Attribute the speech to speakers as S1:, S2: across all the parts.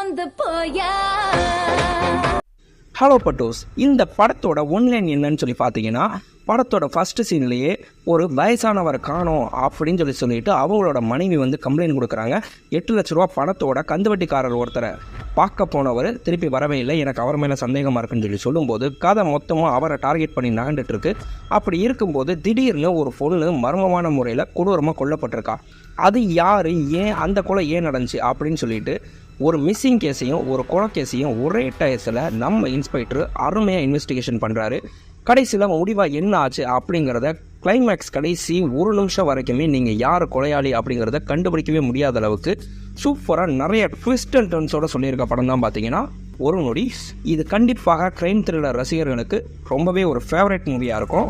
S1: வந்து போயா.
S2: ஹலோ பட்டோஸ், இந்த படத்தோட ஒன்லைன் என்னன்னு சொல்லி பார்த்தீங்கன்னா, படத்தோட ஃபஸ்ட்டு சீன்லேயே ஒரு வயசானவரை காணோம் அப்படின்னு சொல்லிட்டு அவங்களோட மனைவி வந்து கம்ப்ளைண்ட் கொடுக்குறாங்க. 8 லட்ச ரூபா பணத்தோட கந்துவட்டிக்காரர் ஒருத்தரை பார்க்க போனவர் திருப்பி வரவே இல்லை, எனக்கு அவர் மேலே சந்தேகமாக இருக்குன்னு சொல்லும்போது கதை மொத்தமாக அவரை டார்கெட் பண்ணி நகண்டுட்டுருக்கு. அப்படி இருக்கும்போது திடீர்னு ஒரு பொண்ணு மர்மமான முறையில் கொடூரமாக கொல்லப்பட்டிருக்கா. அது யார், ஏன் அந்த கொலை ஏன் நடந்துச்சு அப்படின்னு சொல்லிட்டு ஒரு மிஸ்ஸிங் கேஸையும் ஒரு கொலை கேஸையும் ஒரே டயத்தில் நம்ம இன்ஸ்பெக்டர் அருமையாக இன்வெஸ்டிகேஷன் பண்ணுறாரு. கடைசியில் முடிவாக என்ன ஆச்சு அப்படிங்கிறத கிளைமேக்ஸ் கடைசி 1 நிமிஷம் வரைக்குமே நீங்கள் யார் கொலையாளி அப்படிங்கிறத கண்டுபிடிக்கவே முடியாத அளவுக்கு சூப்பராக நிறைய ட்விஸ்ட் அண்ட் டர்ன்ஸோடு சொல்லியிருக்க படம் தான் பார்த்தீங்கன்னா ஒரு நொடி. இது கண்டிப்பாக க்ரைம் த்ரில்லர் ரசிகர்களுக்கு ரொம்பவே ஒரு ஃபேவரட் மூவியாக இருக்கும்.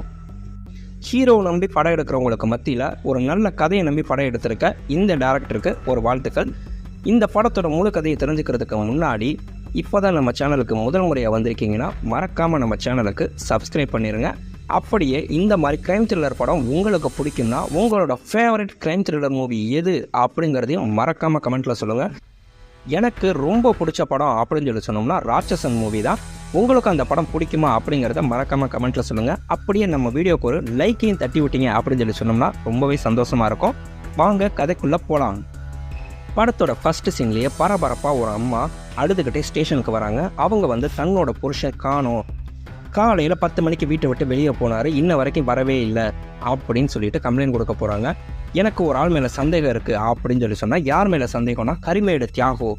S2: ஹீரோ நம்பி படம் எடுக்கிறவங்களுக்கு மத்தியில் ஒரு நல்ல கதையை நம்பி படம் எடுத்திருக்க இந்த டேரக்டருக்கு ஒரு வாழ்த்துக்கள். இந்த படத்தோட முழு கதையை தெரிஞ்சுக்கிறதுக்கு முன்னாடி இப்போ தான் நம்ம சேனலுக்கு முதல் முறையாக வந்திருக்கீங்கன்னா மறக்காமல் நம்ம சேனலுக்கு சப்ஸ்கிரைப் பண்ணிடுங்க. அப்படியே இந்த மாதிரி க்ரைம் த்ரில்லர் படம் உங்களுக்கு பிடிக்கும்னா உங்களோட ஃபேவரட் க்ரைம் த்ரில்லர் மூவி எது அப்படிங்கிறதையும் மறக்காமல் கமெண்ட்டில் சொல்லுங்கள். எனக்கு ரொம்ப பிடிச்ச படம் அப்படின்னு சொன்னோம்னா ராட்சசன் மூவி தான். உங்களுக்கு அந்த படம் பிடிக்குமா அப்படிங்கிறத மறக்காமல் கமெண்ட்டில் சொல்லுங்கள். அப்படியே நம்ம வீடியோக்கு ஒரு லைக்கையும் தட்டி விட்டீங்க அப்படின்னு சொன்னோம்னா ரொம்பவே சந்தோஷமாக இருக்கும். வாங்க கதைக்குள்ளே போகலாம். படத்தோட ஃபஸ்ட்டு சீன்லேயே பரபரப்பாக ஒரு அம்மா அழுதுகிட்டே ஸ்டேஷனுக்கு வராங்க. அவங்க வந்து தன்னோட புருஷன் காணோம், காலையில் 10 மணிக்கு வீட்டை விட்டு வெளியே போனார், இன்ன வரைக்கும் வரவே இல்லை அப்படின்னு சொல்லிட்டு கம்ப்ளைண்ட் கொடுக்க போகிறாங்க. எனக்கு ஒரு ஆள் மேலே சந்தேகம் இருக்குது அப்படின்னு சொன்னால் யார் மேலே சந்தேகம்னா கரிமேடு தியாகு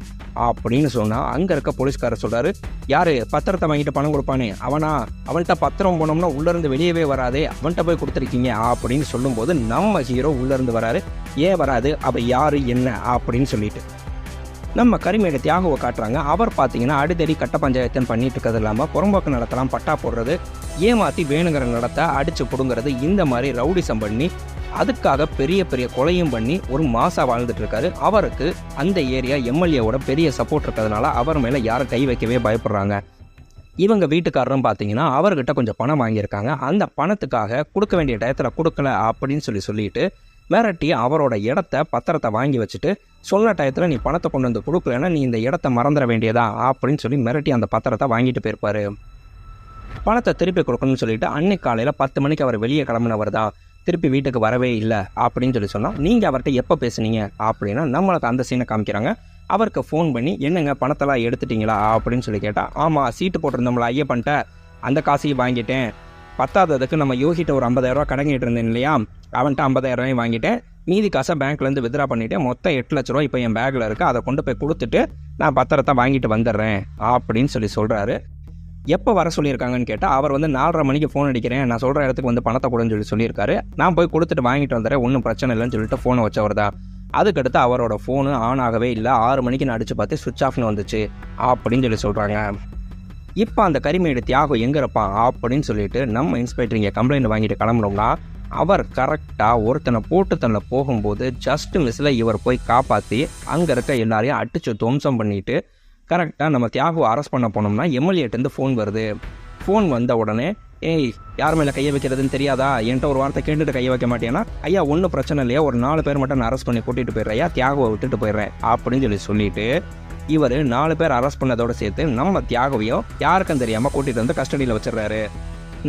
S2: அப்படின்னு சொன்னால் அங்கே இருக்க போலீஸ்காரர் சொல்கிறாரு, யார் பத்திரத்தை வாங்கிட்டு பணம் கொடுப்பானே அவனா, அவன்கிட்ட பத்திரம் போனோம்னா உள்ளேருந்து வெளியவே வராதே, அவன்கிட்ட போய் கொடுத்துருக்கீங்க அப்படின்னு சொல்லும்போது நம்ம ஹீரோ உள்ளேருந்து வராரு. ஏன் வராது, அப்போ யார் என்ன அப்படின்னு சொல்லிட்டு நம்ம கரிமேடு தியாகுவை காட்டுறாங்க. அவர் பார்த்தீங்கன்னா அடித்தடி கட்ட பஞ்சாயத்துன்னு பண்ணிட்டு இருக்கிறது இல்லாமல் புறம்போக்கு நடத்தலாம், பட்டா போடுறது, ஏமாற்றி வேணுங்கிற நடத்த அடித்து பிடுங்கிறது, இந்த மாதிரி ரவுடிசம் பண்ணி அதுக்காக பெரிய பெரிய கொலையும் பண்ணி ஒரு மாசா வாழ்ந்துட்டு இருக்காரு. அவருக்கு அந்த ஏரியா எம்எல்ஏவோட பெரிய சப்போர்ட் இருக்கிறதுனால அவர் மேலே யாரும் கை வைக்கவே பயப்படுறாங்க. இவங்க வீட்டுக்காரரும் பார்த்தீங்கன்னா அவர்கிட்ட கொஞ்சம் பணம் வாங்கியிருக்காங்க. அந்த பணத்துக்காக கொடுக்க வேண்டிய டயத்தில் கொடுக்கல அப்படின்னு சொல்லிட்டு மிரட்டி அவரோட இடத்த பத்திரத்தை வாங்கி வச்சுட்டு சொன்ன டயத்தில் நீ பணத்தை கொண்டு வந்து கொடுக்கலன்னா நீ இந்த இடத்த மறந்துட வேண்டியதா அப்படின்னு சொல்லி மிரட்டி அந்த பத்திரத்தை வாங்கிட்டு போயிருப்பாரு. பணத்தை திருப்பி கொடுக்கணும்னு சொல்லிட்டு அன்னைக்கு காலையில் 10 மணிக்கு அவர் வெளியே கிளம்புனவர் தான் திருப்பி வீட்டுக்கு வரவே இல்லை அப்படின்னு சொன்னால் நீங்கள் அவர்கிட்ட எப்போ பேசுனீங்க அப்படின்னா நம்மளுக்கு அந்த சீனை காமிக்கிறாங்க. அவருக்கு ஃபோன் பண்ணி என்னங்க பணத்தெல்லாம் எடுத்துட்டிங்களா அப்படின்னு சொல்லி கேட்டால், ஆமாம் சீட்டு போட்டிருந்தோம்ல ஐயப்பன்ட்ட அந்த காசையும் வாங்கிட்டேன், பத்தாததுக்கு நம்ம யோகிட்ட ஒரு 50,000 ரூபா கடங்கிட்டு இருந்தேன் இல்லையா, அவன்கிட்ட 50,000 ரூபாயும் வாங்கிட்டேன், மீதி காசை பேங்க்லேருந்து வித்ரா பண்ணிவிட்டேன், மொத்தம் 8 லட்ச ரூபா இப்போ என் பேக்கில் இருக்குது, அதை கொண்டு போய் கொடுத்துட்டு நான் பத்திரத்தை வாங்கிட்டு வந்துடுறேன் அப்படின்னு சொல்கிறாரு. எப்போ வர சொல்லியிருக்காங்கன்னு கேட்டால் அவர் வந்து 4:30 மணிக்கு ஃபோன் அடிக்கிறேன், நான் சொல்கிற இடத்துக்கு வந்து பணத்தை கொடுன்னு சொல்லியிருக்காரு, நான் போய் கொடுத்துட்டு வாங்கிட்டு வந்துடுறேன், ஒன்றும் பிரச்சனை இல்லைன்னு சொல்லிட்டு ஃபோனை வச்சவர் தான். அதுக்கடுத்து அவரோட ஃபோனு ஆன் ஆகவே இல்லை, 6 மணிக்கு நான் அடித்து பார்த்து சுவிட்ச் ஆஃப்னு வந்துச்சு அப்படின்னு சொல்கிறாங்க. இப்போ அந்த கரிமேடு தியாகு எங்கே இருப்பான் அப்படின்னு சொல்லிட்டு நம்ம இன்ஸ்பெக்டர் இங்கே கம்ப்ளைண்ட் வாங்கிட்டு கிளம்புனோம்னா அவர் கரெக்டாக ஒருத்தனை போட்டு தன்னை போகும்போது ஜஸ்ட் மிஸ்ஸில் இவர் போய் காப்பாற்றி அங்கே இருக்க எல்லாரையும் அடித்து துவம்சம் பண்ணிவிட்டு கரெக்டாக நம்ம தியாகுவை அரெஸ்ட் பண்ண போனோம்னா எம்எல்ஏட்டேருந்து ஃபோன் வருது. ஃபோன் வந்த உடனே, ஏய் யார் மேலே கையை வைக்கிறதுன்னு தெரியாதா, என்கிட்ட ஒரு வார்த்தை கேட்டுட்டு கையை வைக்க மாட்டேன்னா, ஐயா ஒன்றும் பிரச்சனை இல்லையா, ஒரு 4 பேர் மட்டும் நான் அரெஸ்ட் பண்ணி கூட்டிகிட்டு போயிடுறேன், ஐயா தியாகுவை விட்டுட்டு போயிடுறேன் அப்படின்னு சொல்லிட்டு இவர் 4 பேர் அரெஸ்ட் பண்ணதோடு சேர்த்து நம்ம தியாகுவையும் யாருக்கும் தெரியாமல் கூட்டிகிட்டு வந்து கஸ்டடியில் வச்சிடுறாரு.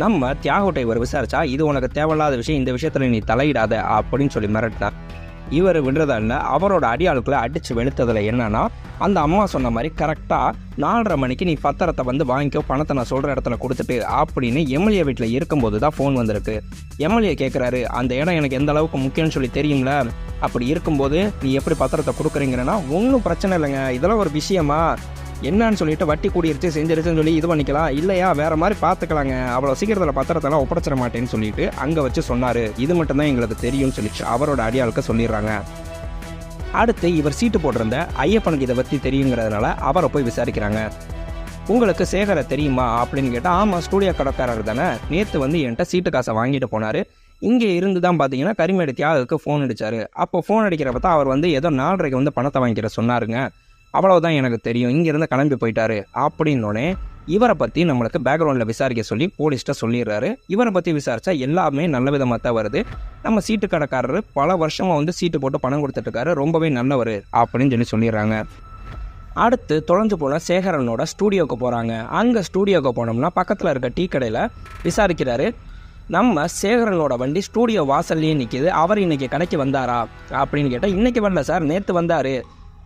S2: நம்ம தியாகுட்டை இவர் விசாரிச்சா, இது உனக்கு தேவையில்லாத விஷயம், இந்த விஷயத்தில் நீ தலையிடாத அப்படின்னு மிரட்டினார். இவர் விடுறதா இல்லை, அவரோட அடியாளுக்குள்ளே அடித்து வெளுத்ததில் என்னன்னா அந்த அம்மா சொன்ன மாதிரி கரெக்டாக 4:30 மணிக்கு நீ பத்திரத்தை வந்து வாங்கிக்கோ, பணத்தை நான் சொல்கிற இடத்துல கொடுத்துட்டு அப்படின்னு எம்எல்ஏ வீட்டில் இருக்கும்போது தான் ஃபோன் வந்திருக்கு. எம்எல்ஏ கேட்குறாரு, அந்த இடம் எனக்கு எந்த அளவுக்கு முக்கியம்னு சொல்லி தெரியுங்களா, அப்படி இருக்கும்போது நீ எப்படி பத்திரத்தை கொடுக்குறீங்கன்னா, ஒன்றும் பிரச்சனை இல்லைங்க, இதெல்லாம் ஒரு விஷயமா என்னன்னு சொல்லிட்டு வட்டி கூடிருச்சு செஞ்சிருச்சுன்னு சொல்லி இது பண்ணிக்கலாம், இல்லையா வேறு மாதிரி பார்த்துக்கலாங்க, அவ்வளோ சீக்கிரத்தில் பத்திரத்தெல்லாம் ஒப்படைச்சிட மாட்டேன்னு சொல்லிட்டு அங்கே வச்சு சொன்னார், இது மட்டும்தான் எங்களுக்கு தெரியும்னு சொல்லிட்டு அவரோட அடியாளுக்கு சொல்லிடுறாங்க. அடுத்து இவர் சீட்டு போட்டிருந்த ஐயப்பனுக்கு இதை பற்றி தெரியுங்கிறதுனால அவரை போய் விசாரிக்கிறாங்க. உங்களுக்கு சேகரை தெரியுமா அப்படின்னு கேட்டால், ஆமாம் ஸ்டூடியோ கடைக்காரர் தானே, நேற்று வந்து என்கிட்ட சீட்டு காசை வாங்கிட்டு போனார், இங்கே இருந்து தான் பார்த்தீங்கன்னா கரிமேடு தியாகுக்கு ஃபோன் அடித்தார், அப்போ ஃபோன் அடிக்கிறப்ப தான் அவர் வந்து ஏதோ 4:30 வந்து பணத்தை வாங்கிக்கிற சொன்னாருங்க, அவ்வளவுதான் எனக்கு தெரியும், இங்கேருந்து கிளம்பி போயிட்டாரு அப்படின்னோடனே இவரை பற்றி நம்மளுக்கு பேக்ரவுண்டில் விசாரிக்க சொல்லி போலீஸ்கிட்ட சொல்லிடுறாரு. இவரை பற்றி விசாரித்தா எல்லாமே நல்ல விதமாக தான் வருது. நம்ம சீட்டு கடைக்காரர் பல வருஷமாக வந்து சீட்டு போட்டு பணம் கொடுத்துட்ருக்காரு, ரொம்பவே நல்லவர் அப்படின்னு சொல்லிடுறாங்க. அடுத்து தொலைஞ்சு போன சேகரனோட ஸ்டூடியோவுக்கு போகிறாங்க. அங்கே ஸ்டூடியோவுக்கு போனோம்னா பக்கத்தில் இருக்க டீ கடையில் விசாரிக்கிறாரு. நம்ம சேகரனோட வண்டி ஸ்டூடியோ வாசல்லையே நிற்கிது, அவர் இன்றைக்கி கடைக்கு வந்தாரா அப்படின்னு கேட்டால், இன்றைக்கி வரல சார், நேற்று வந்தார்,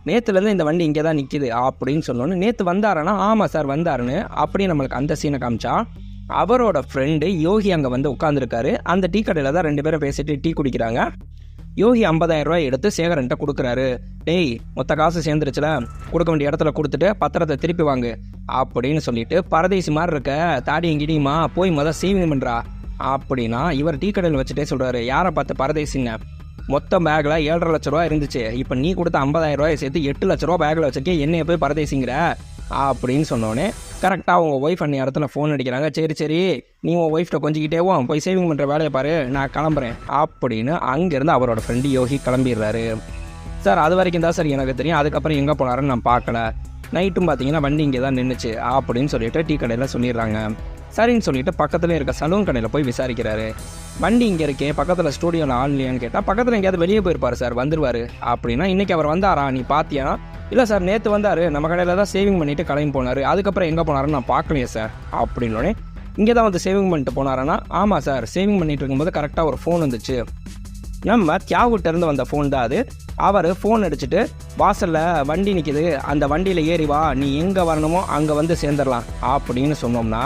S2: நேற்றுலேருந்து இந்த வண்டி இங்கே தான் நிற்கிது அப்படின்னு சொன்னோன்னு, நேற்று வந்தாரனா ஆமாம் சார் வந்தாருன்னு அப்படி நம்மளுக்கு அந்த சீனை காமிச்சா, அவரோட ஃப்ரெண்டு யோகி அங்கே வந்து உட்காந்துருக்காரு. அந்த டீ கடையில் தான் 2 பேரும் பேசிட்டு டீ குடிக்கிறாங்க. யோகி 50,000 ரூபாய் எடுத்து சேகரன்ட்ட கொடுக்குறாரு. டேய், மொத்த காசு சேர்ந்துருச்சுல, கொடுக்க வேண்டிய இடத்துல கொடுத்துட்டு பத்திரத்தை திருப்பி வாங்கு அப்படின்னு சொல்லிட்டு, பரதேசி மாதிரி இருக்க தாடியும் கிடியுமா, போய் சேவிங் பண்ணுறா அப்படின்னா இவர் டீ கடையில் வச்சுட்டே சொல்கிறாரு. யாரை பார்த்து பரதேசிங்க, மொத்த பேக்கில் 7.5 லட்ச ரூபா இருந்துச்சு, இப்போ நீ கொடுத்த 50,000 ரூபாயை சேர்த்து 8 லட்ச ரூபா பேக்கில் வச்சுருக்கேன், என்னைய போய் பரதேசிங்கிற அப்படின்னு சொன்னோன்னே கரெக்டாக அவங்க ஒய்ஃப் அன்னி இடத்துல ஃபோன் அடிக்கிறாங்க. சரி நீ உன் ஒய்ஃப்ட்ட கொஞ்சிக்கிட்டேவும் போய் சேவிங் பண்ணுற வேலையை பாரு, நான் கிளம்புறேன் அப்படின்னு அங்கேருந்து அவரோட ஃப்ரெண்டு யோகி கிளம்பிடுறாரு. சார் அது வரைக்கும் தான் சார் எனக்கு தெரியும், அதுக்கப்புறம் எங்கே போனாருன்னு நான் பார்க்கல, நைட்டும் பார்த்தீங்கன்னா வண்டி இங்கே தான் நின்றுச்சு அப்படின்னு சொல்லிட்டு டீ கடையில் சொல்லிடுறாங்க. சரின்னு சொல்லிட்டு பக்கத்தில் இருக்க சலூன் கடையில் போய் விசாரிக்கிறாரு. வண்டி இங்கே இருக்கே, பக்கத்தில் ஸ்டூடியோவில் ஆள் இல்லையான்னு கேட்டால், பக்கத்தில் எங்கேயாவது வெளியே போயிருப்பார் சார், வந்துடுவார் அப்படின்னா, இன்றைக்கி அவர் வந்தாரா நீ பார்த்தியா? இல்லை சார், நேற்று வந்தார், நம்ம கடையில் தான் சேவிங் பண்ணிவிட்டு கிளம்பி போனார், அதுக்கப்புறம் எங்கே போனாருன்னு நான் பார்க்கலையே சார் அப்படின்னோடனே, இங்கே தான் வந்து சேவிங் பண்ணிட்டு போனாரன்னா, ஆமாம் சார், சேவிங் பண்ணிட்டு இருக்கும்போது கரெக்டாக ஒரு ஃபோன் வந்துச்சு, நம்ம தியாகுட்டேருந்து வந்த ஃபோன் தான் அது. அவர் ஃபோன் அடிச்சுட்டு வாசலில் வண்டி நிற்கிது, அந்த வண்டியில் ஏறி வா, நீ எங்கே வரணுமோ அங்கே வந்து சேர்ந்துடலாம் அப்படின்னு சொன்னோம்னா,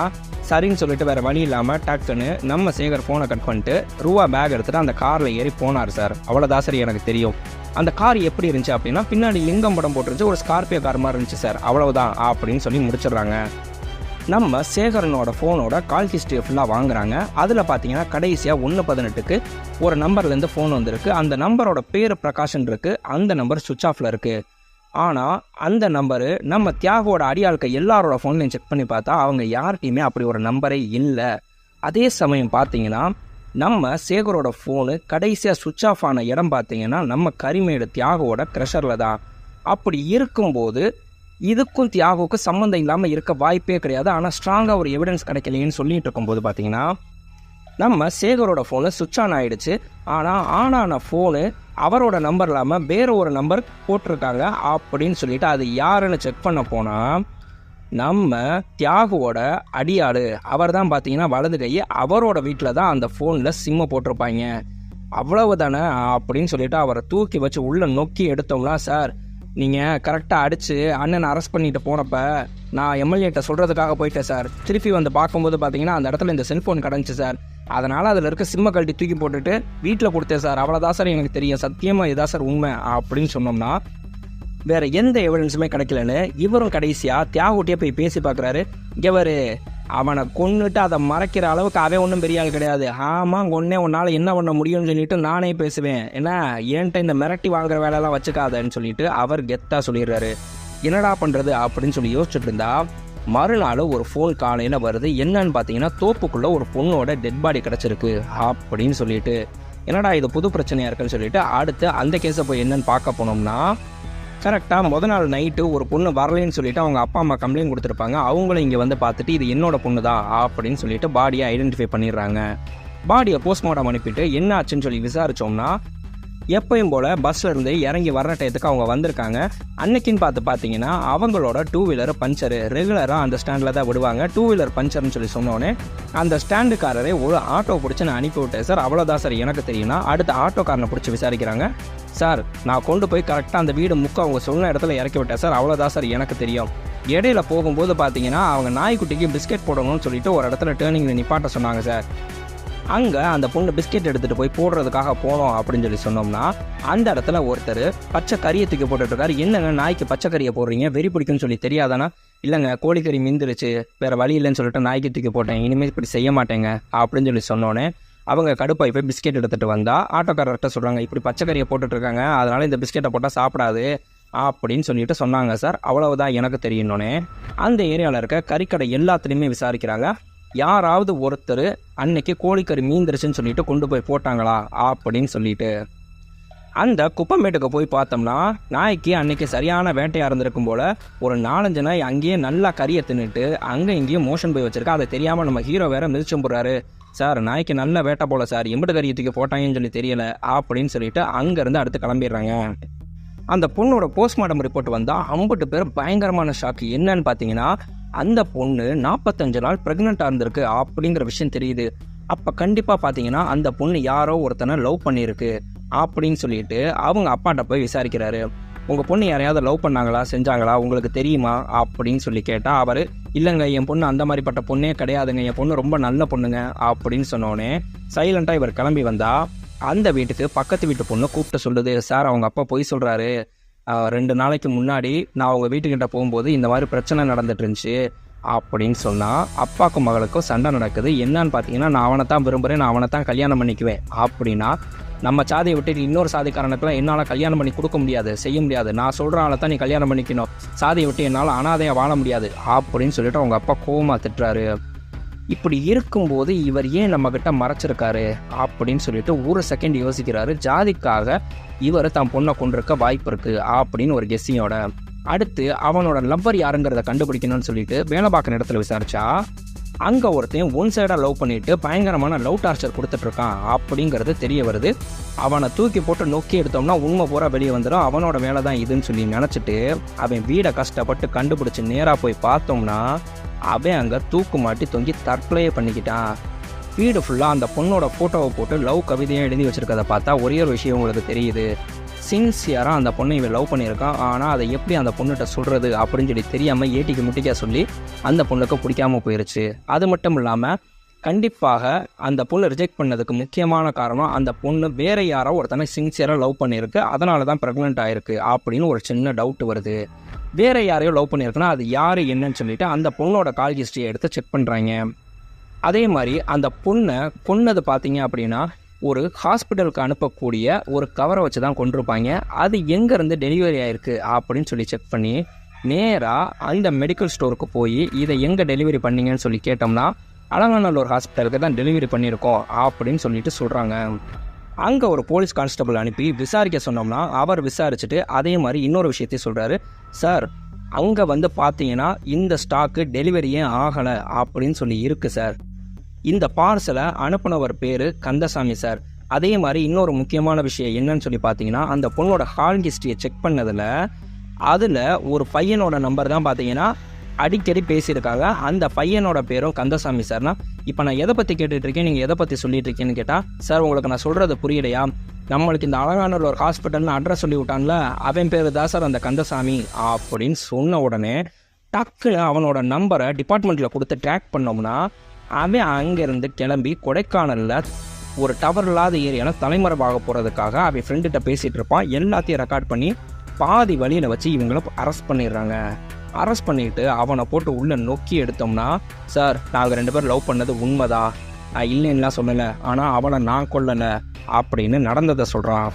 S2: சரின்னு சொல்லிட்டு வேறு வழி இல்லாமல் டக்குன்னு நம்ம சேகர் ஃபோனை கட் பண்ணிட்டு ரூபா பேக் எடுத்துகிட்டு அந்த காரில் ஏறி போனார் சார். அவ்வளோதான் சார் எனக்கு தெரியும். அந்த கார் எப்படி இருந்துச்சு அப்படின்னா, பின்னாடி லிங்கம் படம் போட்டுருந்துச்சு, ஒரு ஸ்கார்பியோ கார் மாதிரி இருந்துச்சு சார், அவ்வளவுதான் அப்படின்னு சொல்லி முடிச்சிடுறாங்க. நம்ம சேகரனோட ஃபோனோட கால் ஹிஸ்ட்ரியை ஃபுல்லாக வாங்குறாங்க. அதில் பார்த்தீங்கன்னா கடைசியாக 118க்கு ஒரு நம்பர்லேருந்து ஃபோன் வந்திருக்கு. அந்த நம்பரோட பேர் பிரகாஷன் இருக்குது, அந்த நம்பர் சுவிட்ச் ஆஃபில் இருக்குது. ஆனால் அந்த நம்பரு நம்ம தியாகோட அடியாளுக்கு எல்லாரோட ஃபோன்லையும் செக் பண்ணி பார்த்தா அவங்க யார்கிட்டையுமே அப்படி ஒரு நம்பரே இல்லை. அதே சமயம் பார்த்தீங்கன்னா நம்ம சேகரோட ஃபோனு கடைசியாக சுவிட்ச் ஆஃப் ஆன இடம் பார்த்தீங்கன்னா நம்ம கரிமேடு தியாகோட க்ரெஷரில் தான். அப்படி இருக்கும்போது இதுக்கும் தியாகோவுக்கும் சம்மந்தம் இல்லாமல் இருக்க வாய்ப்பே கிடையாது. ஆனால் ஸ்ட்ராங்காக ஒரு எவிடன்ஸ் கிடைக்கலையேன்னு சொல்லிட்டு இருக்கும்போது பார்த்தீங்கன்னா நம்ம சேகரோட ஃபோனு சுவிட்ச் ஆன் ஆகிடுச்சு. ஆனால் ஆன ஃபோனு அவரோட நம்பர் இல்லாமல் வேறு ஒரு நம்பர் போட்டிருக்காங்க அப்படின்னு சொல்லிட்டு அது யாருன்னு செக் பண்ண போனால் நம்ம தியாகுவோட அடியாள் அவர் தான் பார்த்தீங்கன்னா வலது கை, அவரோட வீட்டில் தான் அந்த ஃபோனில் சிம்மை போட்டிருப்பாங்க. அவ்வளவு தானே அப்படின்னு சொல்லிட்டு அவரை தூக்கி வச்சு உள்ளே நோக்கி எடுத்தோம்னா, சார் நீங்கள் கரெக்டாக அடித்து அண்ணனை அரெஸ்ட் பண்ணிட்டு போனப்ப நான் எம்எல்ஏட்ட சொல்கிறதுக்காக போயிட்டேன் சார், திருப்பி வந்து பார்க்கும்போது பார்த்தீங்கன்னா அந்த இடத்துல இந்த செல்ஃபோன் கிடந்துச்சு சார், அதனால் அதில் இருக்க சிம்மை கழட்டி தூக்கி போட்டுட்டு வீட்டில் கொடுத்தேன் சார், அவ்வளோதான் சார் எனக்கு தெரியும், சத்தியமாக இதான் சார் உண்மை அப்படின்னு சொன்னோம்னா வேறு எந்த எவிடன்ஸுமே கிடைக்கலன்னு இவரும் கடைசியாக தியாகுட்டியே போய் பேசி பார்க்குறாரு. இவர் அவனை கொன்னுட்டு அதை மறைக்கிற அளவுக்கு அவன் ஒன்றும் பெரிய ஆள் கிடையாது, ஆமாம் கொன்னே உன்னால் என்ன பண்ண முடியும்னு சொல்லிட்டு நானே பேசுவேன், ஏன்னா ஏன்ட்ட இந்த மிரட்டி வாங்குற வேலையெல்லாம் வச்சுக்காதன்னு சொல்லிட்டு அவர் கெத்தாக சொல்லிடுறாரு. என்னடா பண்ணுறது அப்படின்னு சொல்லி யோசிச்சுட்டு இருந்தா மறுநாள் ஒரு ஃபோன் காலையில் வருது. என்னன்னு பார்த்தீங்கன்னா தோப்புக்குள்ளே ஒரு பொண்ணோட டெட் பாடி கிடச்சிருக்கு அப்படின்னு சொல்லிட்டு, என்னடா இது புது பிரச்சனையாக இருக்குன்னு சொல்லிட்டு அடுத்து அந்த கேஸை போய் என்னன்னு பார்க்க போனோம்னா, கரெக்டாக முத நாள் நைட்டு ஒரு பொண்ணு வரலைன்னு சொல்லிட்டு அவங்க அப்பா அம்மா கம்ப்ளைண்ட் கொடுத்துருப்பாங்க. அவங்களும் இங்கே வந்து பார்த்துட்டு இது என்னோட பொண்ணு தான் அப்படின்னு சொல்லிட்டு பாடியை ஐடென்டிஃபை பண்ணிடுறாங்க. பாடியை போஸ்ட்மார்ட்டம் அனுப்பிட்டு என்ன ஆச்சுன்னு சொல்லி விசாரித்தோம்னா, எப்பயும் போல் பஸ்ஸில் இருந்து இறங்கி வர்ற டயத்துக்கு அவங்க வந்திருக்காங்க. அன்னைக்குன்னு பார்த்தீங்கன்னா அவங்களோட 2 வீலர் பஞ்சரு, ரெகுலராக அந்த ஸ்டாண்டில் தான் விடுவாங்க. 2 வீலர் பஞ்சர்னு சொல்லி சொன்னோன்னே அந்த ஸ்டாண்டுக்காரரே ஒரு ஆட்டோ பிடிச்சி நான் அனுப்பி விட்டேன் சார், அவ்வளோதான் சார் எனக்கு தெரியும்னா அடுத்த ஆட்டோக்காரனை பிடிச்சி விசாரிக்கிறாங்க. சார் நான் கொண்டு போய் கரெக்டாக அந்த வீடு அவங்க சொன்ன இடத்துல இறக்கி விட்டேன் சார், அவ்வளோதான் சார் எனக்கு தெரியும். இடையில போகும்போது பார்த்தீங்கன்னா அவங்க நாய்க்குட்டிக்கு பிஸ்கெட் போடணும்னு சொல்லிட்டு ஒரு இடத்துல டேர்னிங்கில் நிப்பாட்ட சொன்னாங்க சார். அங்கே அந்த பொண்ணு பிஸ்கெட் எடுத்துகிட்டு போய் போடுறதுக்காக போனோம் அப்படின்னு சொல்லி சொன்னோம்னா அந்த இடத்துல ஒருத்தர் பச்சை கறியை தூக்கி போட்டுட்ருக்காரு. என்னங்க நாய்க்கு பச்சை கறியை போடுறீங்க, வெறி பிடிக்கும்னு சொல்லி தெரியாதானா? இல்லைங்க கோழிக்கறி மீந்துருச்சு, வேறு வழி இல்லைன்னு சொல்லிட்டு நாய்க்கு தூக்கி போட்டேன், இனிமேல் இப்படி செய்ய மாட்டேங்க அப்படின்னு சொல்லி சொன்னோன்னே அவங்க கடுப்பாய் போய் பிஸ்கெட் எடுத்துகிட்டு வந்தால் ஆட்டோக்காரர்கிட்ட சொல்கிறாங்க, இப்படி பச்சைக்கறியை போட்டுட்ருக்காங்க, அதனால் இந்த பிஸ்கெட்டை போட்டால் சாப்பிடாது அப்படின்னு சொல்லிட்டு சொன்னாங்க சார். அவ்வளவுதான் எனக்கு தெரியணுன்னே அந்த ஏரியாவில் இருக்க கறிக்கடை எல்லாத்துலேயுமே விசாரிக்கிறாங்க. யாராவது ஒருத்தர் அன்னைக்கு கோழிக்கறி மீந்துருச்சுன்னு சொல்லிட்டு கொண்டு போய் போட்டாங்களா அப்படின்னு சொல்லிட்டு அந்த குப்பமேட்டுக்கு போய் பார்த்தோம்னா நாய்க்கு அன்னைக்கு சரியான வேட்டையாக இருந்திருக்கும் போல் ஒரு 4-5 நாய் அங்கேயே நல்லா கறியை தின்னுட்டு அங்கே இங்கேயும் மோஷன் போய் வச்சிருக்கா. அதை தெரியாமல் நம்ம ஹீரோ வேற மிதிச்சும் போடுறாரு. சார் நாய்க்கு நல்ல வேட்டை போல சார், எம்பிட்டு கறியத்துக்கு போட்டாங்கன்னு சொல்லி தெரியல அப்படின்னு சொல்லிட்டு அங்கேருந்து அடுத்து கிளம்பிடுறாங்க. அந்த பொண்ணோட போஸ்ட்மார்ட்டம் ரிப்போர்ட் வந்தால் 50 பேர் பயங்கரமான ஷாக்கு. என்னன்னு பார்த்தீங்கன்னா, அந்த பொண்ணு 45 நாள் ப்ரெக்னெண்ட்டாக இருந்திருக்கு அப்படிங்கிற விஷயம் தெரியுது. அப்போ கண்டிப்பாக பார்த்தீங்கன்னா அந்த பொண்ணு யாரோ ஒருத்தனை லவ் பண்ணியிருக்கு அப்படின்னு சொல்லிட்டு அவங்க அப்பாட்ட போய் விசாரிக்கிறாரு. உங்கள் பொண்ணு யாரையாவது லவ் பண்ணாங்களா, செஞ்சாங்களா, உங்களுக்கு தெரியுமா அப்படின்னு சொல்லி கேட்டால் அவர், இல்லைங்க என் பொண்ணு அந்த மாதிரிப்பட்ட பொண்ணே கிடையாதுங்க, என் பொண்ணு ரொம்ப நல்ல பொண்ணுங்க அப்படின்னு சொன்னோடனே சைலண்ட்டாக இவர் கிளம்பி வந்தால் அந்த வீட்டுக்கு பக்கத்து வீட்டு பொண்ணு கூப்பிட்டு சொல்லுது, சார் அவங்க அப்பா பொய் சொல்கிறாரு, 2 நாளைக்கு முன்னாடி நான் அவங்க வீட்டுக்கிட்ட போகும்போது இந்த மாதிரி பிரச்சனை நடந்துட்டு இருந்துச்சு அப்படின்னு சொன்னால் அப்பாவுக்கும் மகளுக்கும் சண்டை நடக்குது. என்னன்னு பார்த்தீங்கன்னா, நான் அவனை தான் விரும்புகிறேன், நான் அவனை தான் கல்யாணம் பண்ணிக்குவேன் அப்படின்னா, நம்ம சாதியை விட்டுட்டு இன்னொரு சாதிக்காரனுக்குலாம் என்னால் கல்யாணம் பண்ணி கொடுக்க முடியாது, செய்ய முடியாது, நான் சொல்கிற ஆளை தான் நீ கல்யாணம் பண்ணிக்கணும், சாதியை விட்டு என்னால் அனாதையாக வாழ முடியாது அப்படின்னு சொல்லிட்டு அவங்க அப்பா கோவமாக திட்டுறாரு. இப்படி இருக்கும்போது இவர் ஏன் நம்மக்கிட்ட மறைச்சிருக்காரு அப்படின்னு சொல்லிட்டு ஒரு செகண்ட் யோசிக்கிறாரு. ஜாதிக்காக இவர் தான் பொண்ணை கொண்டிருக்க வாய்ப்பு இருக்குது அப்படின்னு ஒரு கெஸ்ஸிங்கோட அடுத்து அவனோட லவ்வர் யாருங்கிறத கண்டுபிடிக்கணும்னு சொல்லிட்டு வேலை பார்க்குற இடத்துல விசாரிச்சா அங்கே ஒருத்தையும் ஒன் சைடாக லவ் பண்ணிட்டு பயங்கரமான லவ் டார்ச்சர் கொடுத்துட்ருக்கான் அப்படிங்கிறது தெரிய வருது. அவனை தூக்கி போட்டு நோக்கி எடுத்தோம்னா உண்மை பூரா வெளியே வந்துடும், அவனோட வேலை தான் இதுன்னு சொல்லி நினச்சிட்டு அவன் வீடை கஷ்டப்பட்டு கண்டுபிடிச்சி நேராக போய் பார்த்தோம்னா அவன் அங்கே தூக்கு மாட்டி தொங்கி தற்கொலையே பண்ணிக்கிட்டான். வீடு ஃபுல்லாக அந்த பொண்ணோட ஃபோட்டோவை போட்டு லவ் கவிதையாக எழுதி வச்சுருக்கதை பார்த்தா ஒரே ஒரு விஷயம் உங்களுக்கு தெரியுது. சின்சியராக அந்த பொண்ணை இவன் லவ் பண்ணியிருக்கான், ஆனால் அதை எப்படி அந்த பொண்ணுகிட்ட சொல்கிறது அப்படின்னு சொல்லி தெரியாமல் ஏட்டிக்கு முட்டிக்க சொல்லி அந்த பொண்ணுக்கு பிடிக்காமல் போயிடுச்சு. அது மட்டும் இல்லாமல் கண்டிப்பாக அந்த பொண்ணு ரிஜெக்ட் பண்ணதுக்கு முக்கியமான காரணம் அந்த பொண்ணு வேறு யாரோ ஒருத்தனை சின்சியராக லவ் பண்ணியிருக்கு, அதனால தான் ப்ரெக்னென்ட் ஆகிருக்கு அப்படின்னு ஒரு சின்ன டவுட் வருது. வேறு யாரையோ லவ் பண்ணியிருக்குன்னா அது யார் என்னன்னு சொல்லிட்டு அந்த பொண்ணோட கால் ஹிஸ்ட்ரியை எடுத்து செக் பண்ணுறாங்க. அதே மாதிரி அந்த பொண்ணை கொன்னது பார்த்தீங்க அப்படின்னா ஒரு ஹாஸ்பிட்டலுக்கு அனுப்பக்கூடிய ஒரு கவரை வச்சு தான் கொண்டிருப்பாங்க. அது எங்கேருந்து டெலிவரி ஆகிருக்கு அப்படின்னு சொல்லி செக் பண்ணி நேராக அந்த மெடிக்கல் ஸ்டோருக்கு போய் இதை எங்கே டெலிவரி பண்ணீங்கன்னு சொல்லி கேட்டோம்னா அலங்காநல்லூர் ஹாஸ்பிட்டலுக்கு தான் டெலிவரி பண்ணியிருக்கோம் அப்படின்னு சொல்லிட்டு சொல்கிறாங்க. அங்கே ஒரு போலீஸ் கான்ஸ்டபிள் அனுப்பி விசாரிக்க சொன்னோம்னா அவர் விசாரிச்சுட்டு அதே மாதிரி இன்னொரு விஷயத்தையும் சொல்கிறாரு. சார் அங்கே வந்து பார்த்தீங்கன்னா இந்த ஸ்டாக்கு டெலிவரியே ஆகலை அப்படின்னு சொல்லி இருக்குது சார். இந்த பார்சலை அனுப்புனவர் பேர் கந்தசாமி சார். அதே மாதிரி இன்னொரு முக்கியமான விஷயம் என்னன்னு சொல்லி பார்த்தீங்கன்னா அந்த பொண்ணோட கால் ஹிஸ்ட்ரியை செக் பண்ணதில் அதில் ஒரு பையனோட நம்பர் தான் பார்த்தீங்கன்னா அடிக்கடி பேசியிருக்காங்க. அந்த பையனோட பேரும் கந்தசாமி சார்னா. இப்போ நான் எதை பற்றி கேட்டுட்ருக்கேன், நீங்கள் எதை பற்றி சொல்லிட்டு இருக்கேன்னு கேட்டால், சார் உங்களுக்கு நான் சொல்கிறது புரியலையா, நம்மளுக்கு இந்த அலங்காநல்லூர் ஹாஸ்பிட்டல்னு அட்ரஸ் சொல்லி விட்டான்ல அவன் பேர் தான் சார் அந்த கந்தசாமி அப்படின்னு சொன்ன உடனே டக்குன்னு அவனோட நம்பரை டிபார்ட்மெண்ட்டில் கொடுத்து ட்ராக் பண்ணோம்னா அவன் அங்கேருந்து கிளம்பி கொடைக்கானலில் ஒரு டவர் இல்லாத ஏரியாவில் தலைமறைவாக போகிறதுக்காக அவன் ஃப்ரெண்டுகிட்ட பேசிகிட்டு இருப்பான். எல்லாத்தையும் ரெக்கார்ட் பண்ணி பாதி வழியில் வச்சு இவங்கள அரெஸ்ட் பண்ணிடுறாங்க. அரெஸ்ட் பண்ணிவிட்டு அவனை போட்டு உள்ளே நோக்கி எடுத்தோம்னா, சார் நாங்கள் 2 பேரும் லவ் பண்ணது உண்மைதான், நான் இல்லைன்னா சொல்லலை, ஆனால் அவனை நான் கொல்லலை அப்படின்னு நடந்ததை சொல்கிறான்.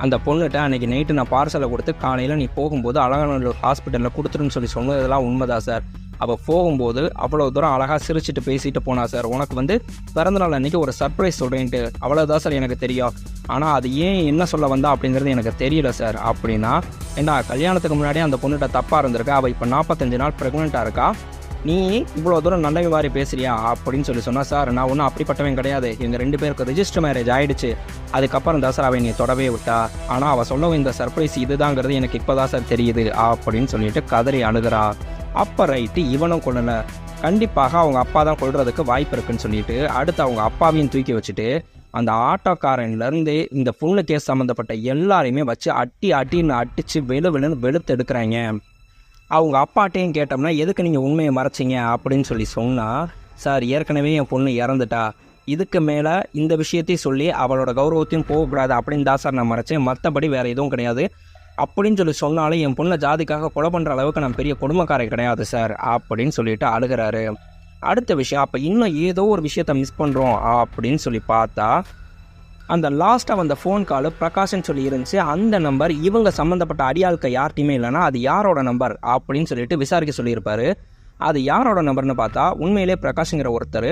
S2: அந்த பொண்ணுகிட்ட அன்றைக்கி நைட்டு நான் பார்சலை கொடுத்து காலையில் நீ போகும்போது அலங்காநல்லூர் ஹாஸ்பிட்டலில் கொடுத்துருன்னு சொல்லி சொன்னதெல்லாம் உண்மைதான் சார். அவள் போகும்போது அவ்வளோ தூரம் அழகாக சிரிச்சிட்டு பேசிட்டு போனா சார். உனக்கு வந்து பிறந்தநாள் அன்றைக்கி ஒரு சர்ப்ரைஸ் சொல்கிறேன்ட்டு அவ்வளோதான் சார் எனக்கு தெரியும், ஆனால் அது ஏன் என்ன சொல்ல வந்தா அப்படிங்கிறது எனக்கு தெரியல சார் அப்படின்னா, ஏண்டா கல்யாணத்துக்கு முன்னாடியே அந்த பொண்ணுகிட்ட தப்பாக இருந்திருக்கா, அவள் இப்போ 45 நாள் ப்ரெக்னெண்ட்டாக இருக்கா, நீ இவ்வளோ தூரம் நல்ல மாதிரி பேசுறியா அப்படின்னு சொல்லி சொன்னால், சார் நான் ஒன்றும் அப்படிப்பட்டவன் கிடையாது, எங்கள் 2 பேருக்கு ரிஜிஸ்டர் மேரேஜ் ஆகிடுச்சு, அதுக்கப்புறம் தான் சார் அவன் நீ தொடவே விட்டா, ஆனால் அவள் சொல்லவும் இந்த சர்ப்ரைஸ் இதுதாங்கிறது எனக்கு இப்போ தான் சார் தெரியுது அப்படின்னு சொல்லிட்டு கதறி அழுகிறா. அப்போ ரைட்டு இவனும் கொள்ளலை, கண்டிப்பாக அவங்க அப்பா தான் கொள்றதுக்கு வாய்ப்பு இருக்குன்னு சொல்லிட்டு அடுத்து அவங்க அப்பாவையும் தூக்கி வச்சுட்டு அந்த ஆட்டோக்காரன்லேருந்து இந்த பொண்ணு கேஸ் சம்மந்தப்பட்ட எல்லாரையுமே வச்சு அட்டின்னு அடித்து வெளுன்னு வெளுத்து எடுக்கிறாங்க. அவங்க அப்பாட்டையும் கேட்டோம்னா எதுக்கு நீங்கள் உண்மையை மறைச்சிங்க அப்படின்னு சொல்லி சொன்னால், சார் ஏற்கனவே என் பொண்ணு இறந்துட்டா, இதுக்கு மேலே இந்த விஷயத்தையும் சொல்லி அவளோட கௌரவத்தையும் போகக்கூடாது அப்படின்னு தான் சார் நான் மறைச்சேன், மற்றபடி வேறு எதுவும் கிடையாது அப்படின்னு சொல்லி சொன்னாலும் என் பொண்ணை ஜாதிக்காக கொலை பண்ணுற அளவுக்கு நான் பெரிய குடும்பக்காரை கிடையாது சார் அப்படின்னு சொல்லிட்டு அழுகிறாரு. அடுத்த விஷயம், அப்போ இன்னும் ஏதோ ஒரு விஷயத்த மிஸ் பண்ணுறோம் அப்படின்னு சொல்லி பார்த்தா அந்த லாஸ்ட்டாக வந்த ஃபோன் காலு பிரகாஷ்ன்னு சொல்லி இருந்துச்சு. அந்த நம்பர் இவங்க சம்மந்தப்பட்ட அடியாளுக்கு யார்ட்டையுமே இல்லைனா அது யாரோட நம்பர் அப்படின்னு சொல்லிட்டு விசாரிக்க சொல்லியிருப்பார். அது யாரோட நம்பர்னு பார்த்தா உண்மையிலே பிரகாஷ்ங்கிற ஒருத்தர்.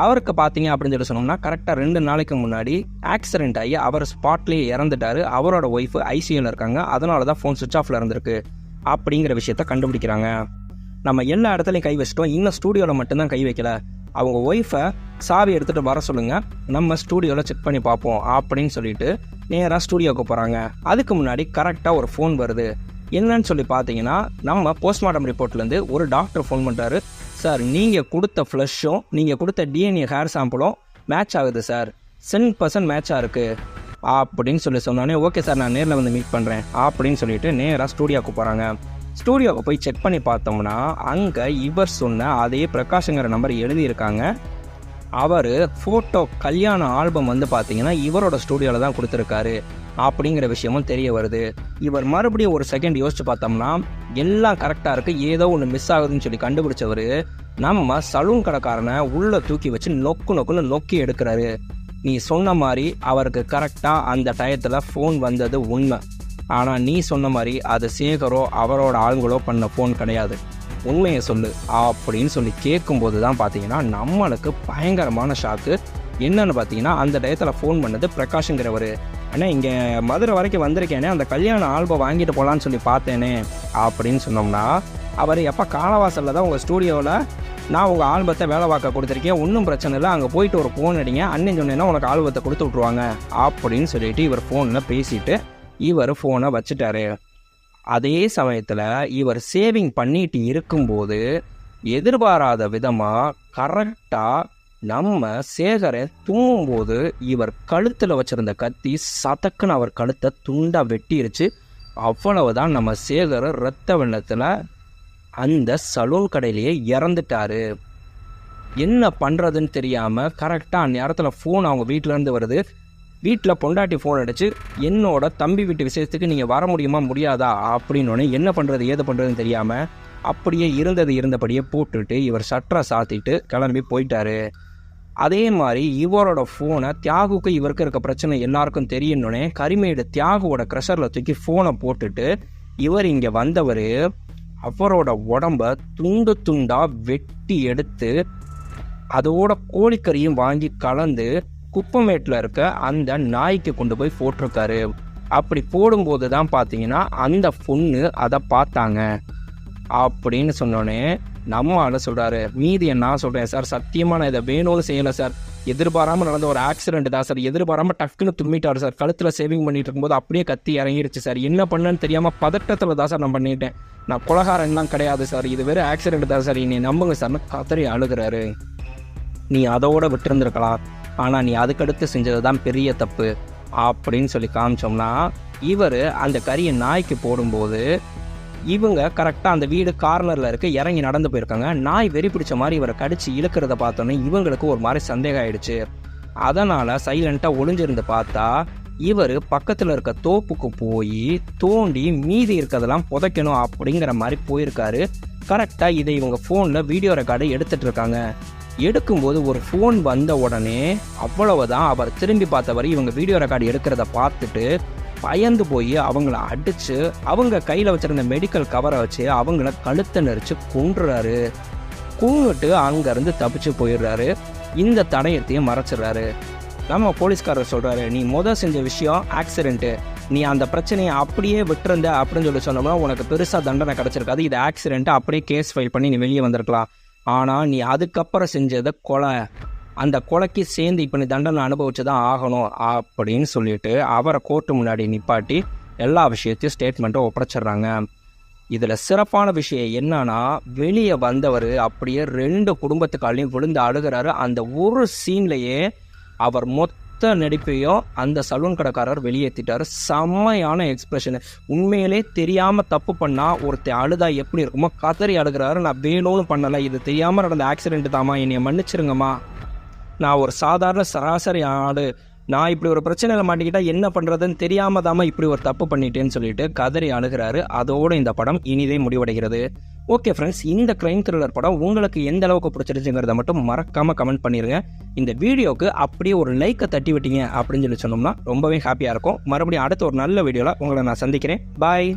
S2: அவருக்கு பார்த்தீங்க அப்படின்னு சொல்லி சொன்னோம்னா கரெக்டாக 2 நாளைக்கு முன்னாடி ஆக்சிடென்ட் ஆகி அவர் ஸ்பாட்லேயே இறந்துட்டார். அவரோட ஒய்ஃபு ஐசியூவில் இருக்காங்க, அதனால தான் ஃபோன் சுவிட்ச் ஆஃபில் இருந்திருக்கு அப்படிங்கிற விஷயத்த கண்டுபிடிக்கிறாங்க. நம்ம எல்லா இடத்துலையும் கை வச்சிட்டோம், இன்னும் ஸ்டூடியோவில் மட்டும்தான் கை வைக்கல. அவங்க ஒய்ஃபை சாவி எடுத்துகிட்டு வர சொல்லுங்கள், நம்ம ஸ்டூடியோவில் செக் பண்ணி பார்ப்போம் அப்படின்னு சொல்லிட்டு நேராக ஸ்டூடியோவுக்கு போகிறாங்க. அதுக்கு முன்னாடி கரெக்டாக ஒரு ஃபோன் வருது. என்னன்னு சொல்லி பார்த்தீங்கன்னா, நம்ம போஸ்ட்மார்ட்டம் ரிப்போர்ட்லேருந்து ஒரு டாக்டர் ஃபோன் பண்ணுறாரு. சார், நீங்கள் கொடுத்த ஃப்ளஷும் நீங்கள் கொடுத்த டிஎன்ஏ ஹேர் சாம்பிளும் மேட்ச் ஆகுது சார், 100% மேட்சாக இருக்குது அப்படின்னு சொன்னோடனே, ஓகே சார், நான் நேரில் வந்து மீட் பண்ணுறேன் அப்படின்னு சொல்லிட்டு நேராக ஸ்டூடியோவுக்கு போகிறாங்க. ஸ்டூடியோவுக்கு போய் செக் பண்ணி பார்த்தோம்னா, அங்கே இவர் சொன்ன அதே பிரகாஷுங்கிற நம்பர் எழுதியிருக்காங்க. அவர் ஃபோட்டோ கல்யாண ஆல்பம் வந்து பார்த்தீங்கன்னா இவரோட ஸ்டூடியோவில் தான் கொடுத்துருக்காரு அப்படிங்கிற விஷயமும் தெரிய வருது. இவர் மறுபடியும் ஒரு செகண்ட் யோசிச்சு பார்த்தோம்னா, எல்லாம் கரெக்டாக இருக்குது, ஏதோ ஒன்று மிஸ் ஆகுதுன்னு சொல்லி கண்டுபிடிச்சவர் நம்ம சலூன் கடைக்காரனை உள்ளே தூக்கி வச்சு நொக்குன்னு நொக்கி எடுக்கிறாரு. நீ சொன்ன மாதிரி அவருக்கு கரெக்டாக அந்த டயத்தில் ஃபோன் வந்தது உண்மை. ஆனால் நீ சொன்ன மாதிரி அது சேகரோ அவரோட ஆளுங்களோ பண்ண ஃபோன் கிடையாது, உண்மையை சொல்லு அப்படின்னு சொல்லி கேட்கும்போது தான் பார்த்தீங்கன்னா நம்மளுக்கு பயங்கரமான ஷாக்கு. என்னன்னு பார்த்தீங்கன்னா, அந்த டயத்தில் ஃபோன் பண்ணது பிரகாஷுங்கிறவர். ஆனால் இங்கே மதுரை வரைக்கும் வந்திருக்கேனே, அந்த கல்யாண ஆல்பம் வாங்கிட்டு போகலான்னு சொல்லி பார்த்தேனே அப்படின்னு சொன்னோம்னா, அவர் எப்போ காலவாசலில் தான் உங்கள் ஸ்டூடியோவில் நான் உங்கள் ஆல்பத்தை வேலை பார்க்க கொடுத்துருக்கேன், ஒன்றும் பிரச்சனை இல்லை, அங்கே போயிட்டு ஒரு ஃபோன் அடிங்க, அண்ணன் சொன்னேன்னா உனக்கு ஆல்பத்தை கொடுத்து விட்ருவாங்க அப்படின்னு சொல்லிட்டு இவர் ஃபோனில் பேசிட்டு இவர் ஃபோனை வச்சுட்டாரு. அதே சமயத்தில் இவர் சேவிங் பண்ணிட்டு இருக்கும்போது எதிர்பாராத விதமாக கரெக்டாக நம்ம சேகரை தூங்கும்போது இவர் கழுத்தில் வச்சுருந்த கத்தி சதக்குன்னு அவர் கழுத்தை துண்டாக வெட்டிருச்சு. அவ்வளவுதான், நம்ம சேகர் இரத்த வெள்ளத்தில் அந்த சலூன் கடையிலேயே இறந்துட்டாரு. என்ன பண்ணுறதுன்னு தெரியாமல் கரெக்டாக அந்த நேரத்தில் ஃபோன் அவங்க வீட்டிலேருந்து வருது. வீட்டில் பொண்டாட்டி ஃபோன் அடிச்சு, என்னோட தம்பி வீட்டு விசேஷத்துக்கு நீங்கள் வர முடியுமா முடியாதா அப்படின்னோடனே என்ன பண்ணுறது ஏது பண்ணுறதுன்னு தெரியாமல் அப்படியே இருந்தபடியே போட்டுட்டு இவர் ஷட்டரை சாத்திட்டு கிளம்பி போயிட்டாரு. அதே மாதிரி இவரோட ஃபோனை தியாகுக்கு இவருக்கு இருக்க பிரச்சனை எல்லாருக்கும் தெரியணுன்னே கரிமேடு தியாகுவோட க்ரெஷரில் தூக்கி ஃபோனை போட்டுட்டு இவர் இங்கே வந்தவர் அவரோட உடம்ப துண்டாக வெட்டி எடுத்து அதோட கோழிக்கறியும் வாங்கி கலந்து குப்பமேட்டில் இருக்க அந்த நாய்க்கு கொண்டு போய் போட்டிருக்காரு. அப்படி போடும்போது தான் பார்த்தீங்கன்னா அந்த பொண்ணு அதை பார்த்தாங்க அப்படின்னு சொன்னோடனே நம்ம ஆள சொல்கிறாரு, மீதி நான் சொல்கிறேன் சார், சத்தியமாக நான் இதை வேணும்னு செய்யலை சார், எதிர்பாராமல் நடந்த ஒரு ஆக்சிடென்ட் தான் சார், எதிர்பாராமல் டக்குன்னு தும்மிட்டார் சார், கழுத்தில் சேவிங் பண்ணிட்டு இருக்கும்போது அப்படியே கத்தி இறங்கிருச்சு சார், என்ன பண்ணேன்னு தெரியாமல் பதட்டத்தில் தான் சார் நான் பண்ணிட்டேன், நான் கொலகாரன்லாம் கிடையாது சார், இது வேறு ஆக்சிடென்ட் தான் சார், என்னை நம்புங்க சார்னு கதறி அழுகிறாரு. நீ அதோட விட்டுருந்துருக்கலாம், ஆனால் நீ அதுக்கடுத்து செஞ்சது தான் பெரிய தப்பு அப்படின்னு சொல்லி காமிச்சோம்னா, இவர் அந்த கறியை நாய்க்கு போடும்போது இவங்க கரெக்டாக அந்த வீடு கார்னரில் இருக்க இறங்கி நடந்து போயிருக்காங்க. நாய் வெறி பிடிச்ச மாதிரி இவரை கடிச்சு இழுக்கிறத பார்த்தோன்னே இவங்களுக்கு ஒரு மாதிரி சந்தேகம் ஆயிடுச்சு. அதனால் சைலண்ட்டாக ஒளிஞ்சிருந்து பார்த்தா இவர் பக்கத்தில் இருக்க தோப்புக்கு போய் தோண்டி மீதி இருக்கிறதெல்லாம் புதைக்கணும் அப்படிங்கிற மாதிரி போயிருக்காரு. கரெக்டாக இதை இவங்க ஃபோனில் வீடியோ ரெக்கார்டு எடுத்துகிட்டு இருக்காங்க. எடுக்கும்போது ஒரு ஃபோன் வந்த உடனே அவ்வளவுதான், அவர் திரும்பி பார்த்தவரை இவங்க வீடியோ ரெக்கார்டு எடுக்கிறத பார்த்துட்டு பயந்து போய் அவங்கள அடித்து அவங்க கையில் வச்சுருந்த மெடிக்கல் கவரை வச்சு அவங்கள கழுத்தை நெரிச்சு கொன்றுறாரு. கொன்னுட்டு அங்கேருந்து தப்பிச்சு போயிடுறாரு. இந்த தடயத்தையும் மறைச்சிடுறாரு. நம்ம போலீஸ்காரர் சொல்கிறாரு, நீ செஞ்ச விஷயம் ஆக்சிடென்ட்டு, நீ அந்த பிரச்சனையை அப்படியே விட்டுருந்த அப்படின்னு சொல்லி சொன்னோம்னா உனக்கு பெருசாக தண்டனை கிடச்சிருக்காது, இது ஆக்சிடென்ட்டு, அப்படியே கேஸ் ஃபைல் பண்ணி நீ வெளியே வந்திருக்கலாம். ஆனால் நீ அதுக்கப்புறம் செஞ்சதை கொலை, அந்த கொலைக்கு சேர்ந்து இப்போ நீ தண்டனை அனுபவிச்சு தான் ஆகணும் அப்படின்னு சொல்லிட்டு அவரை கோர்ட்டு முன்னாடி நிப்பாட்டி எல்லா விஷயத்தையும் ஸ்டேட்மெண்ட்டை ஒப்படைச்சிடுறாங்க. இதில் சிறப்பான விஷயம் என்னன்னா, வெளியே வந்தவர் அப்படியே 2 குடும்பத்துக்காலையும் விழுந்து அழுகிறாரு. அந்த ஒரு சீன்லேயே அவர் மொத்த நடிப்பையும் அந்த சலூன் கடைக்காரர் வெளியேற்றிட்டார். செம்மையான எக்ஸ்பிரஷனு. உண்மையிலே தெரியாமல் தப்பு பண்ணால் ஒருத்தர் அழுதா எப்படி இருக்குமோ கதறி அழுகிறாரு. நான் வேணும்னு பண்ணலை, இது தெரியாமல் நடந்த ஆக்சிடென்ட் தாம்மா, என்னைய மன்னிச்சிருங்கம்மா, நான் ஒரு சாதாரண சராசரி ஆடு, நான் இப்படி ஒரு பிரச்சனையில் மாட்டிக்கிட்டால் என்ன பண்ணுறதுன்னு தெரியாமல் தாமல் இப்படி ஒரு தப்பு பண்ணிட்டேன்னு சொல்லிட்டு கதறி அழுகிறாரு. அதோடு இந்த படம் இனிதே முடிவடைகிறது. ஓகே ஃப்ரெண்ட்ஸ், இந்த கிரைம் த்ரில்லர் படம் உங்களுக்கு எந்த அளவுக்கு பிடிச்சிருச்சுங்கிறத மட்டும் மறக்காமல் கமெண்ட் பண்ணிடுங்க. இந்த வீடியோவுக்கு அப்படியே ஒரு லைக்கை தட்டி விட்டீங்க அப்படின்னு சொல்லி சொன்னோம்னா ரொம்பவே ஹாப்பியாக இருக்கும். மறுபடியும் அடுத்த ஒரு நல்ல வீடியோவில் உங்களை நான் சந்திக்கிறேன். பாய்.